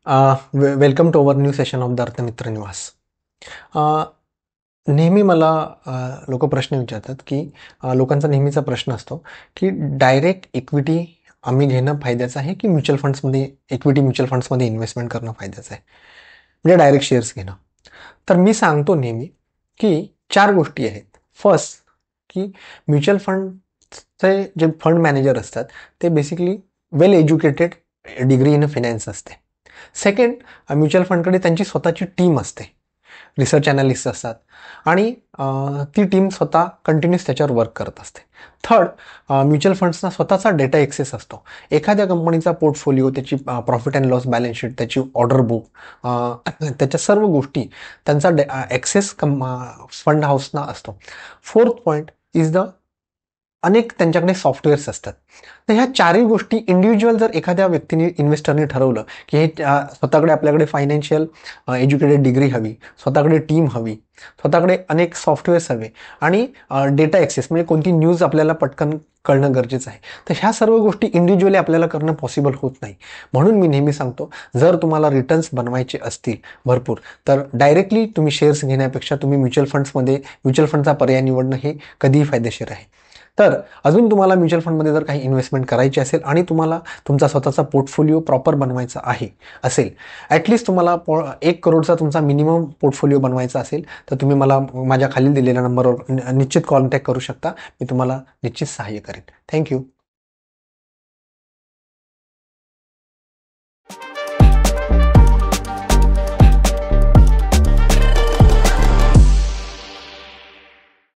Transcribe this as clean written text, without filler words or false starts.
Welcome to our new session of the Arthamitra Nivas. Uh, नेहमी मला लोक प्रश्न विचारतात की लोकांचा नेहमीचा प्रश्न असतो की डायरेक्ट इक्विटी आम्ही घेणं फायद्याचं आहे की म्युच्युअल फंड्समध्ये इक्विटी म्युच्युअल फंड्समध्ये इन्व्हेस्टमेंट करणं फायद्याचं आहे, म्हणजे डायरेक्ट शेअर्स घेणं. तर मी सांगतो नेहमी की 4 गोष्टी आहेत. फर्स्ट, की म्युच्युअल फंडचे जे फंड मॅनेजर असतात ते basically well educated, degree in finance असते. सेकंड, म्युच्युअल फंडकडे त्यांची स्वतःची टीम असते, रिसर्च ॲनालिस्ट असतात आणि ती टीम स्वतः कंटिन्यूस त्याच्यावर वर्क करत असते. थर्ड, म्युच्युअल फंड्सना स्वतःचा डेटा एक्सेस असतो. एखाद्या कंपनीचा पोर्टफोलिओ, त्याची profit and loss balance sheet, त्याची ऑर्डर बुक, त्याच्या सर्व गोष्टी त्यांचा ॲक्सेस फंड हाऊसना असतो. फोर्थ पॉईंट इज द अनेक त्यांच्याकडे सॉफ्टवेअर्स असतात. तर ह्या चारही गोष्टी इंडिव्हिज्युअल जर एखाद्या व्यक्तीने, इन्व्हेस्टरने ठरवलं की हे स्वतःकडे आपल्याकडे फायनान्शियल एज्युकेटेड डिग्री हवी, स्वतःकडे टीम हवी, स्वतःकडे अनेक सॉफ्टवेअर्स हवे आणि डेटा ॲक्सेस म्हणजे कोणती न्यूज आपल्याला पटकन कळणं गरजेचं आहे. तर ह्या सर्व गोष्टी इंडिव्हिज्युअली आपल्याला करणं पॉसिबल होत नाही. म्हणून मी नेहमी सांगतो, जर तुम्हाला रिटर्न्स बनवायचे असतील भरपूर, तर डायरेक्टली तुम्ही शेअर्स घेण्यापेक्षा तुम्ही म्युच्युअल फंडचा पर्याय निवडणं हे कधीही फायदेशीर आहे. तर अजून तुम्हाला म्युच्युअल फंडमध्ये जर काही इन्व्हेस्टमेंट करायची असेल आणि तुम्हाला तुमचा स्वतःचा पोर्टफोलिओ प्रॉपर बनवायचा असेल, ॲटलिस्ट तुम्हाला 1 करोडचा तुमचा मिनिमम पोर्टफोलिओ बनवायचा असेल, तर तुम्ही मला माझ्या खाली दिलेल्या नंबरवर निश्चित कॉन्टॅक्ट करू शकता. मी तुम्हाला निश्चित सहाय्य करेन. थँक्यू.